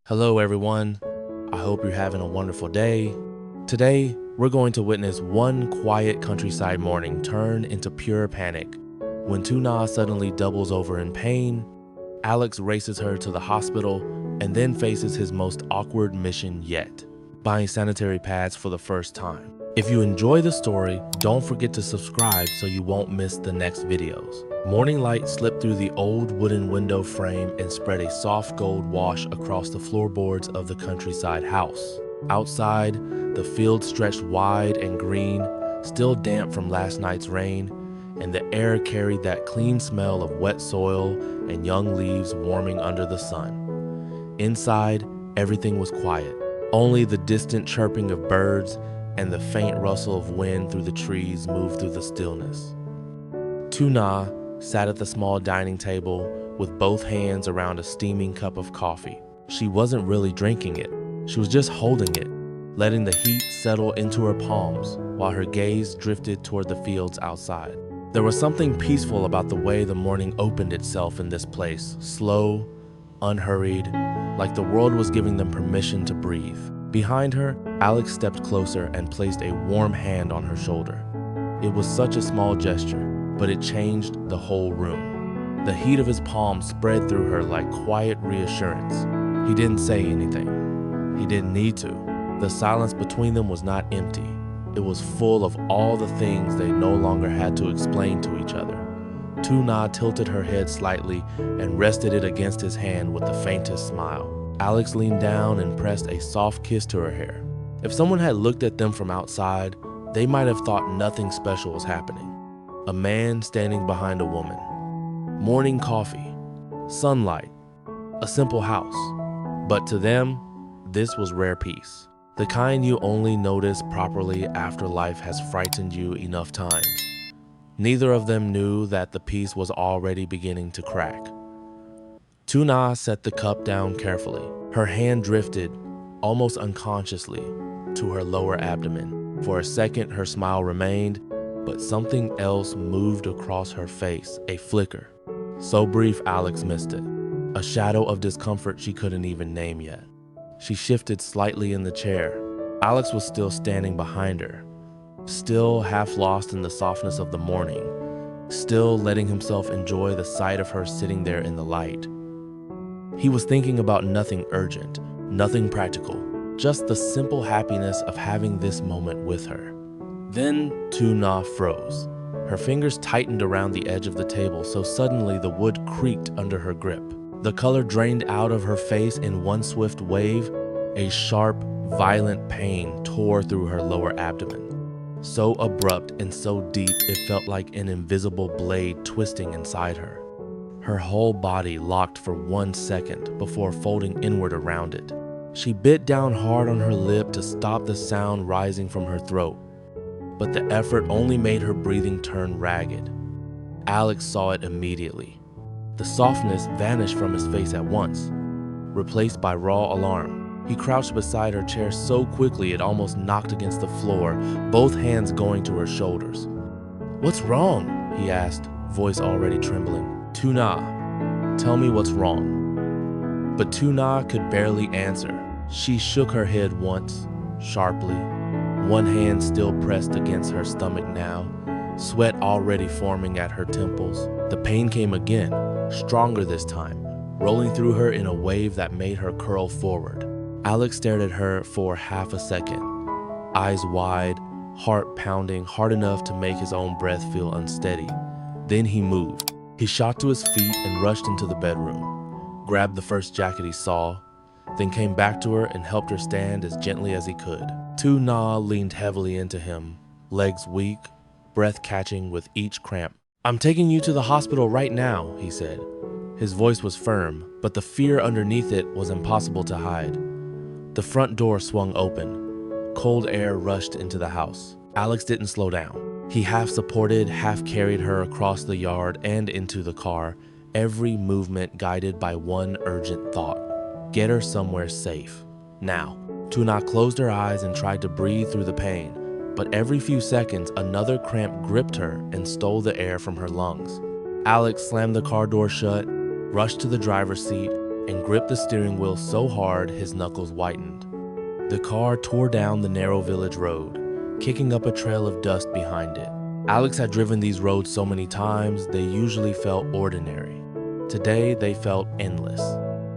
Hello everyone, I hope you're having a wonderful day. Today, we're going to witness one quiet countryside morning turn into pure panic. When Tuna suddenly doubles over in pain, Alex races her to the hospital and then faces his most awkward mission yet, buying sanitary pads for the first time. If you enjoy the story, don't forget to subscribe so you won't miss the next videos. Morning light slipped through the old wooden window frame and spread a soft gold wash across the floorboards of the countryside house. Outside, the field stretched wide and green, still damp from last night's rain, and the air carried that clean smell of wet soil and young leaves warming under the sun. Inside, everything was quiet. Only the distant chirping of birds and the faint rustle of wind through the trees moved through the stillness. Tuna sat at the small dining table with both hands around a steaming cup of coffee. She wasn't really drinking it. She was just holding it, letting the heat settle into her palms while her gaze drifted toward the fields outside. There was something peaceful about the way the morning opened itself in this place, slow, unhurried, like the world was giving them permission to breathe. Behind her, Alex stepped closer and placed a warm hand on her shoulder. It was such a small gesture, but it changed the whole room. The heat of his palm spread through her like quiet reassurance. He didn't say anything. He didn't need to. The silence between them was not empty. It was full of all the things they no longer had to explain to each other. Tuna tilted her head slightly and rested it against his hand with the faintest smile. Alex leaned down and pressed a soft kiss to her hair. If someone had looked at them from outside, they might have thought nothing special was happening. A man standing behind a woman. Morning coffee. Sunlight. A simple house. But to them, this was rare peace. The kind you only notice properly after life has frightened you enough times. Neither of them knew that the peace was already beginning to crack. Tuna set the cup down carefully. Her hand drifted, almost unconsciously, to her lower abdomen. For a second, her smile remained, but something else moved across her face, a flicker. So brief, Alex missed it. A shadow of discomfort she couldn't even name yet. She shifted slightly in the chair. Alex was still standing behind her, still half lost in the softness of the morning, still letting himself enjoy the sight of her sitting there in the light. He was thinking about nothing urgent, nothing practical, just the simple happiness of having this moment with her. Then Tuna froze. Her fingers tightened around the edge of the table, so suddenly the wood creaked under her grip. The color drained out of her face in one swift wave. A sharp, violent pain tore through her lower abdomen. So abrupt and so deep, it felt like an invisible blade twisting inside her. Her whole body locked for 1 second before folding inward around it. She bit down hard on her lip to stop the sound rising from her throat, but the effort only made her breathing turn ragged. Alex saw it immediately. The softness vanished from his face at once, replaced by raw alarm. He crouched beside her chair so quickly it almost knocked against the floor, both hands going to her shoulders. "What's wrong?" he asked, voice already trembling. "Tuna, tell me what's wrong." But Tuna could barely answer. She shook her head once, sharply, one hand still pressed against her stomach now, sweat already forming at her temples. The pain came again, stronger this time, rolling through her in a wave that made her curl forward. Alex stared at her for half a second, eyes wide, heart pounding hard enough to make his own breath feel unsteady. Then he moved. He shot to his feet and rushed into the bedroom, grabbed the first jacket he saw, then came back to her and helped her stand as gently as he could. Tuna leaned heavily into him, legs weak, breath catching with each cramp. "I'm taking you to the hospital right now," he said. His voice was firm, but the fear underneath it was impossible to hide. The front door swung open. Cold air rushed into the house. Alex didn't slow down. He half supported, half carried her across the yard and into the car, every movement guided by one urgent thought: get her somewhere safe, now. Tuna closed her eyes and tried to breathe through the pain, but every few seconds another cramp gripped her and stole the air from her lungs. Alex slammed the car door shut, rushed to the driver's seat, and gripped the steering wheel so hard his knuckles whitened. The car tore down the narrow village road, kicking up a trail of dust behind it. Alex had driven these roads so many times, they usually felt ordinary. Today, they felt endless.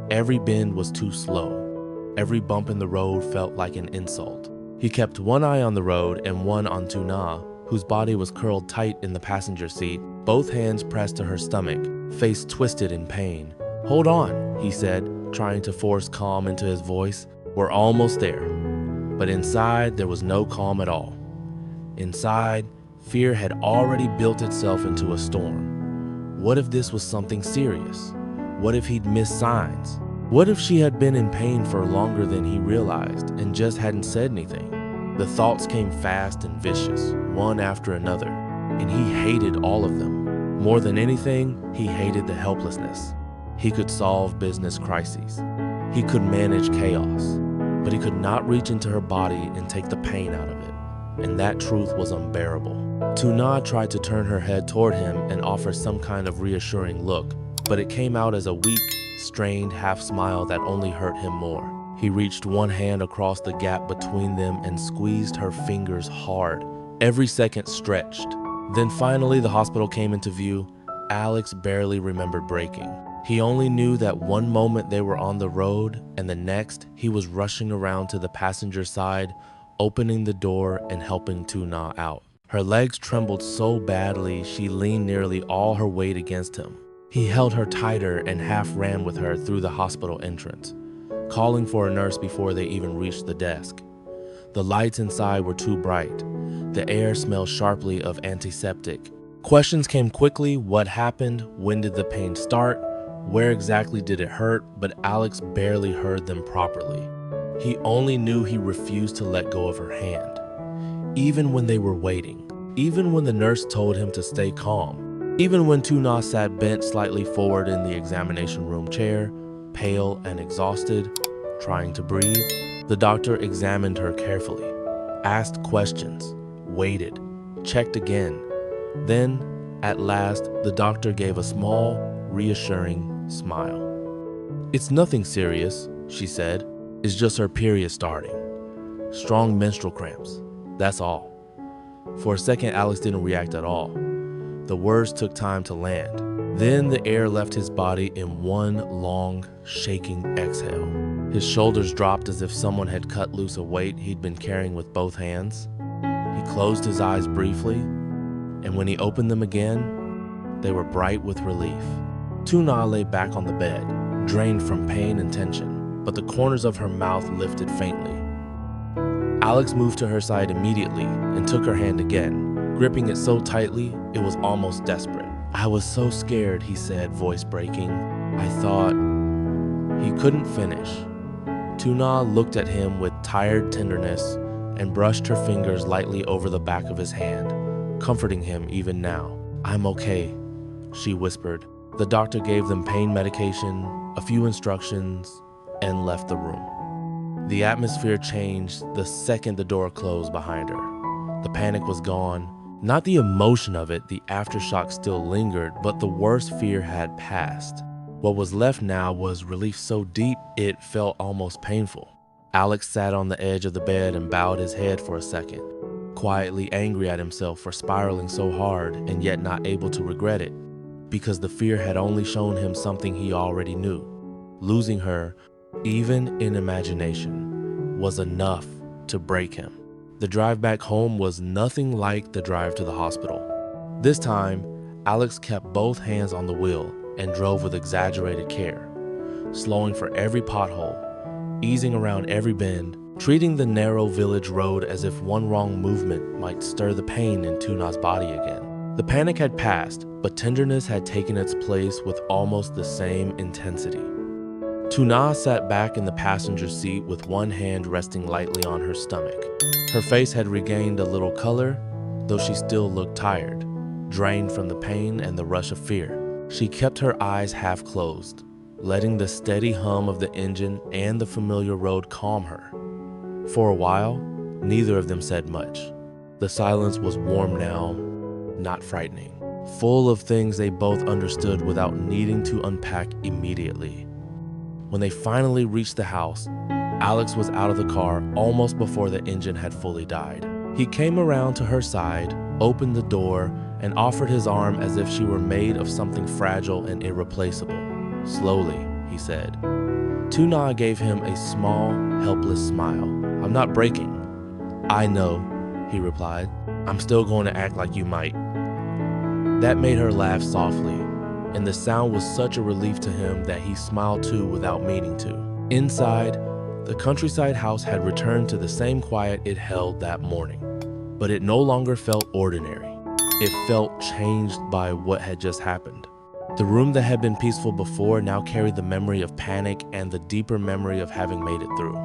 Every bend was too slow. Every bump in the road felt like an insult. He kept one eye on the road and one on Tuna, whose body was curled tight in the passenger seat, both hands pressed to her stomach, face twisted in pain. "Hold on," he said, trying to force calm into his voice. "We're almost there." But inside, there was no calm at all. Inside, fear had already built itself into a storm. What if this was something serious? What if he'd missed signs? What if she had been in pain for longer than he realized and just hadn't said anything? The thoughts came fast and vicious, one after another, and he hated all of them. More than anything, he hated the helplessness. He could solve business crises. He could manage chaos, but he could not reach into her body and take the pain out of it, and that truth was unbearable. Tuna tried to turn her head toward him and offer some kind of reassuring look, but it came out as a weak, strained half-smile that only hurt him more. He reached one hand across the gap between them and squeezed her fingers hard. Every second stretched. Then finally the hospital came into view. Alex barely remembered braking. He only knew that one moment they were on the road, and the next he was rushing around to the passenger side, opening the door and helping Tuna out. Her legs trembled so badly she leaned nearly all her weight against him. He held her tighter and half ran with her through the hospital entrance, calling for a nurse before they even reached the desk. The lights inside were too bright. The air smelled sharply of antiseptic. Questions came quickly. What happened? When did the pain start? Where exactly did it hurt? But Alex barely heard them properly. He only knew he refused to let go of her hand. Even when they were waiting, even when the nurse told him to stay calm, even when Tuna sat bent slightly forward in the examination room chair, pale and exhausted, trying to breathe, the doctor examined her carefully, asked questions, waited, checked again. Then, at last, the doctor gave a small, reassuring smile. "It's nothing serious," she said. "It's just her period starting. Strong menstrual cramps. That's all." For a second, Alex didn't react at all. The words took time to land. Then the air left his body in one long, shaking exhale. His shoulders dropped as if someone had cut loose a weight he'd been carrying with both hands. He closed his eyes briefly, and when he opened them again, they were bright with relief. Tuna lay back on the bed, drained from pain and tension, but the corners of her mouth lifted faintly. Alex moved to her side immediately and took her hand again, gripping it so tightly it was almost desperate. "I was so scared," he said, voice breaking. "I thought..." He couldn't finish. Tuna looked at him with tired tenderness and brushed her fingers lightly over the back of his hand, comforting him even now. "I'm okay," she whispered. The doctor gave them pain medication, a few instructions, and left the room. The atmosphere changed the second the door closed behind her. The panic was gone. Not the emotion of it, the aftershock still lingered, but the worst fear had passed. What was left now was relief so deep it felt almost painful. Alex sat on the edge of the bed and bowed his head for a second, quietly angry at himself for spiraling so hard and yet not able to regret it, because the fear had only shown him something he already knew. Losing her, even in imagination, was enough to break him. The drive back home was nothing like the drive to the hospital. This time, Alex kept both hands on the wheel and drove with exaggerated care, slowing for every pothole, easing around every bend, treating the narrow village road as if one wrong movement might stir the pain in Tuna's body again. The panic had passed, but tenderness had taken its place with almost the same intensity. Tuna sat back in the passenger seat with one hand resting lightly on her stomach. Her face had regained a little color, though she still looked tired, drained from the pain and the rush of fear. She kept her eyes half closed, letting the steady hum of the engine and the familiar road calm her. For a while, neither of them said much. The silence was warm now, not frightening, full of things they both understood without needing to unpack immediately. When they finally reached the house, Alex was out of the car almost before the engine had fully died. He came around to her side, opened the door, and offered his arm as if she were made of something fragile and irreplaceable. "Slowly," he said. Tuna gave him a small, helpless smile. "I'm not breaking." "I know," he replied. "I'm still going to act like you might." That made her laugh softly, and the sound was such a relief to him that he smiled too without meaning to. Inside, the countryside house had returned to the same quiet it held that morning, but it no longer felt ordinary. It felt changed by what had just happened. The room that had been peaceful before now carried the memory of panic and the deeper memory of having made it through.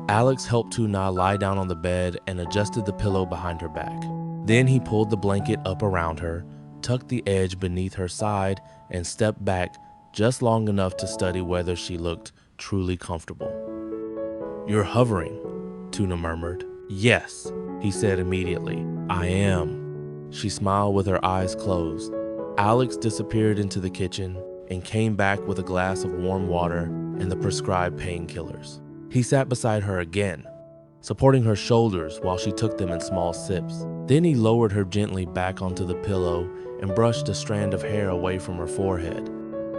Alex helped Tuna lie down on the bed and adjusted the pillow behind her back. Then he pulled the blanket up around her, tucked the edge beneath her side, and stepped back just long enough to study whether she looked truly comfortable. "You're hovering," Tuna murmured. "Yes," he said immediately. "I am." She smiled with her eyes closed. Alex disappeared into the kitchen and came back with a glass of warm water and the prescribed painkillers. He sat beside her again, supporting her shoulders while she took them in small sips. Then he lowered her gently back onto the pillow and brushed a strand of hair away from her forehead.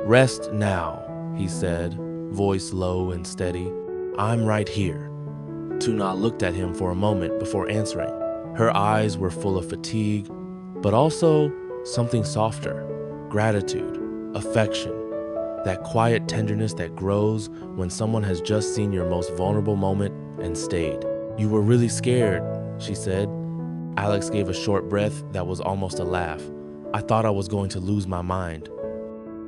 "Rest now," he said, voice low and steady. "I'm right here." Tuna looked at him for a moment before answering. Her eyes were full of fatigue, but also something softer, gratitude, affection, that quiet tenderness that grows when someone has just seen your most vulnerable moment and stayed. "You were really scared," she said. Alex gave a short breath that was almost a laugh. "I thought I was going to lose my mind."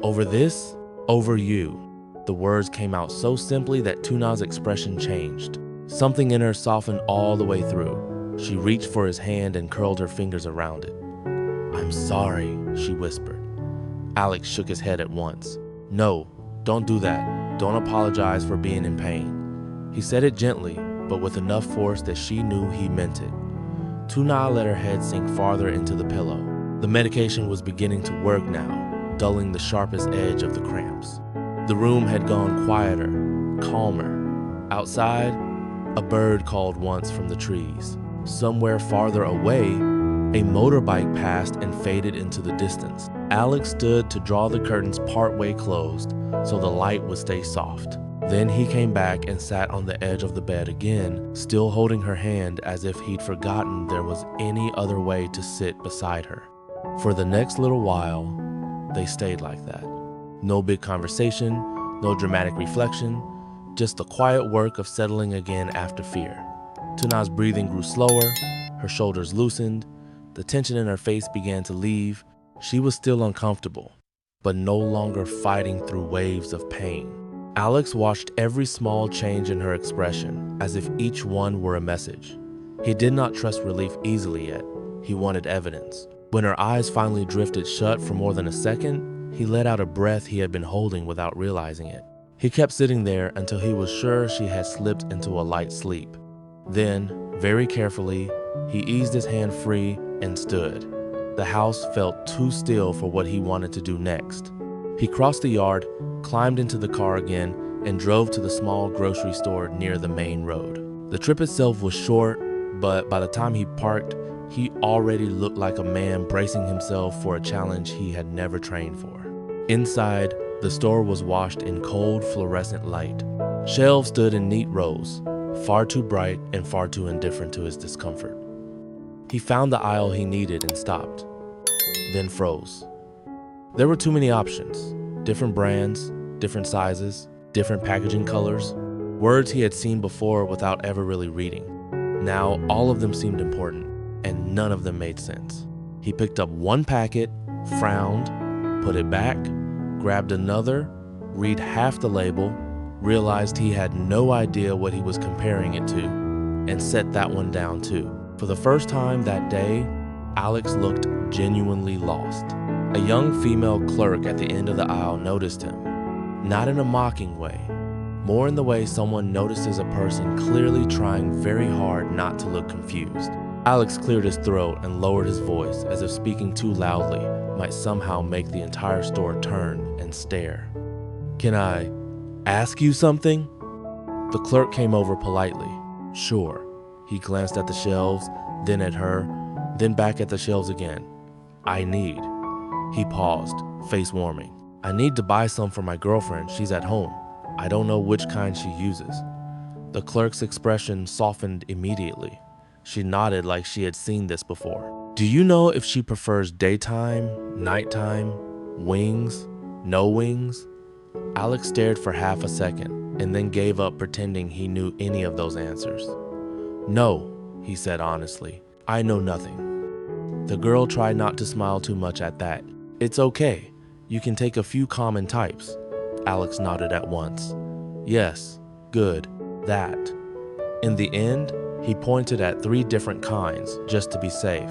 "Over this? Over you." The words came out so simply that Tuna's expression changed. Something in her softened all the way through. She reached for his hand and curled her fingers around it. "I'm sorry," she whispered. Alex shook his head at once. "No, don't do that. Don't apologize for being in pain." He said it gently, but with enough force that she knew he meant it. Tuna let her head sink farther into the pillow. The medication was beginning to work now, dulling the sharpest edge of the cramps. The room had gone quieter, calmer. Outside, a bird called once from the trees. Somewhere farther away, a motorbike passed and faded into the distance. Alex stood to draw the curtains partway closed so the light would stay soft. Then he came back and sat on the edge of the bed again, still holding her hand as if he'd forgotten there was any other way to sit beside her. For the next little while, they stayed like that. No big conversation, no dramatic reflection, just the quiet work of settling again after fear. Tuna's breathing grew slower, her shoulders loosened, the tension in her face began to leave. She was still uncomfortable, but no longer fighting through waves of pain. Alex watched every small change in her expression, as if each one were a message. He did not trust relief easily yet. He wanted evidence. When her eyes finally drifted shut for more than a second, he let out a breath he had been holding without realizing it. He kept sitting there until he was sure she had slipped into a light sleep. Then, very carefully, he eased his hand free and stood. The house felt too still for what he wanted to do next. He crossed the yard, climbed into the car again, and drove to the small grocery store near the main road. The trip itself was short, but by the time he parked, he already looked like a man bracing himself for a challenge he had never trained for. Inside, the store was washed in cold fluorescent light. Shelves stood in neat rows, far too bright and far too indifferent to his discomfort. He found the aisle he needed and stopped, then froze. There were too many options, different brands, different sizes, different packaging colors, words he had seen before without ever really reading. Now all of them seemed important, and none of them made sense. He picked up one packet, frowned, put it back, grabbed another, read half the label, realized he had no idea what he was comparing it to, and set that one down too. For the first time that day, Alex looked genuinely lost. A young female clerk at the end of the aisle noticed him, not in a mocking way, more in the way someone notices a person clearly trying very hard not to look confused. Alex cleared his throat and lowered his voice as if speaking too loudly might somehow make the entire store turn and stare. Can I Ask you something? The clerk came over politely. Sure. He glanced at the shelves, then at her, then back at the shelves again. I need. He paused, face warming. I need to buy some for my girlfriend. She's at home. I don't know which kind she uses. The clerk's expression softened immediately. She nodded like she had seen this before. Do you know if she prefers daytime, nighttime, wings, no wings? Alex stared for half a second and then gave up pretending he knew any of those answers. No, he said honestly. I know nothing. The girl tried not to smile too much at that. It's okay. You can take a few common types. Alex nodded at once. Yes, good, that. In the end, he pointed at 3 different kinds just to be safe.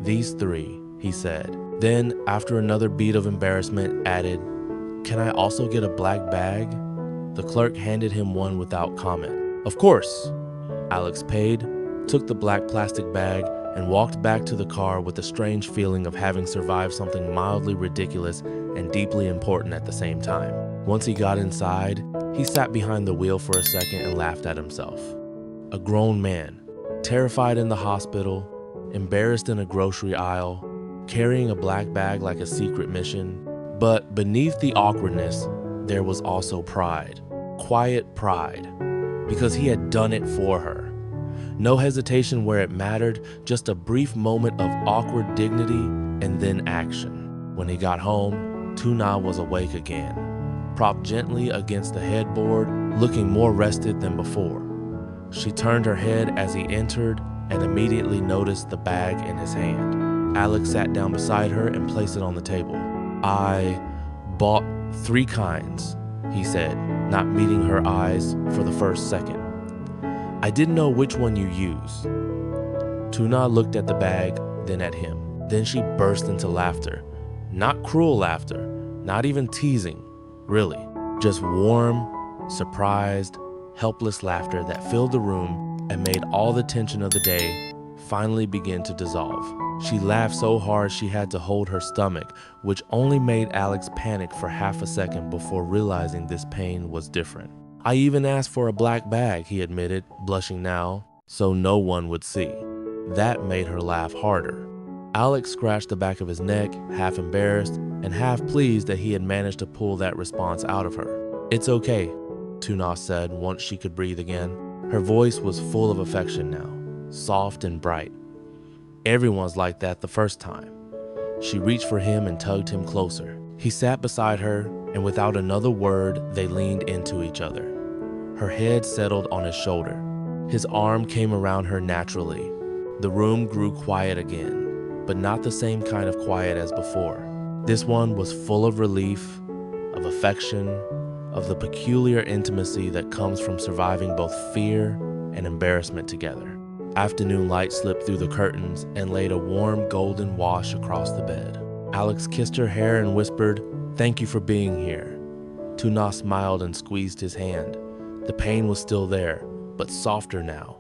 These 3, he said. Then, after another beat of embarrassment, added, Can I also get a black bag? The clerk handed him one without comment. Of course. Alex paid, took the black plastic bag, and walked back to the car with a strange feeling of having survived something mildly ridiculous and deeply important at the same time. Once he got inside, he sat behind the wheel for a second and laughed at himself. A grown man, terrified in the hospital, embarrassed in a grocery aisle, carrying a black bag like a secret mission. But beneath the awkwardness, there was also pride, quiet pride, because he had done it for her. No hesitation where it mattered, just a brief moment of awkward dignity and then action. When he got home, Tuna was awake again, propped gently against the headboard, looking more rested than before. She turned her head as he entered and immediately noticed the bag in his hand. Alex sat down beside her and placed it on the table. I bought 3 kinds, he said, not meeting her eyes for the first second. I didn't know which one you use. Tuna looked at the bag, then at him. Then she burst into laughter. Not cruel laughter, not even teasing, really. Just warm, surprised, helpless laughter that filled the room and made all the tension of the day finally begin to dissolve. She laughed so hard she had to hold her stomach, which only made Alex panic for half a second before realizing this pain was different. I even asked for a black bag, he admitted, blushing now, so no one would see. That made her laugh harder. Alex scratched the back of his neck, half embarrassed and half pleased that he had managed to pull that response out of her. It's okay, Tuna said once she could breathe again. Her voice was full of affection now, soft and bright. Everyone's like that the first time. She reached for him and tugged him closer. He sat beside her, and without another word, they leaned into each other. Her head settled on his shoulder. His arm came around her naturally. The room grew quiet again, but not the same kind of quiet as before. This one was full of relief, of affection, of the peculiar intimacy that comes from surviving both fear and embarrassment together. Afternoon light slipped through the curtains and laid a warm golden wash across the bed. Alex kissed her hair and whispered, "Thank you for being here." Tuna smiled and squeezed his hand. The pain was still there, but softer now.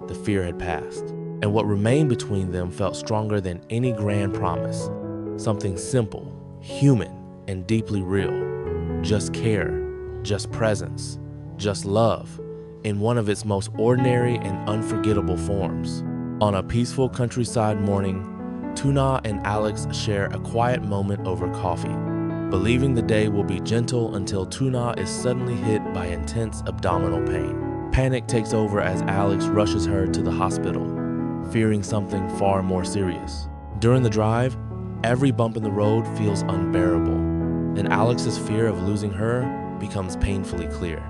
The fear had passed. And what remained between them felt stronger than any grand promise. Something simple, human, and deeply real. Just care, just presence, just love, in one of its most ordinary and unforgettable forms. On a peaceful countryside morning, Tuna and Alex share a quiet moment over coffee, believing the day will be gentle until Tuna is suddenly hit by intense abdominal pain. Panic takes over as Alex rushes her to the hospital, fearing something far more serious. During the drive, every bump in the road feels unbearable, and Alex's fear of losing her becomes painfully clear.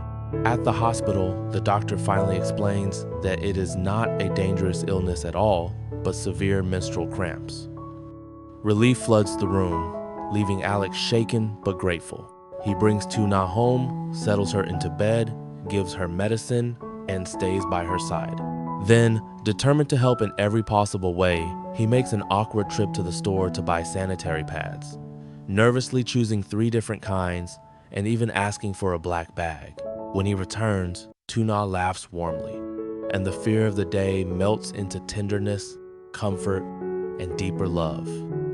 At the hospital, the doctor finally explains that it is not a dangerous illness at all, but severe menstrual cramps. Relief floods the room, leaving Alex shaken but grateful. He brings Tuna home, settles her into bed, gives her medicine, and stays by her side. Then, determined to help in every possible way, he makes an awkward trip to the store to buy sanitary pads, nervously choosing 3 different kinds and even asking for a black bag. When he returns, Tuna laughs warmly, and the fear of the day melts into tenderness, comfort, and deeper love.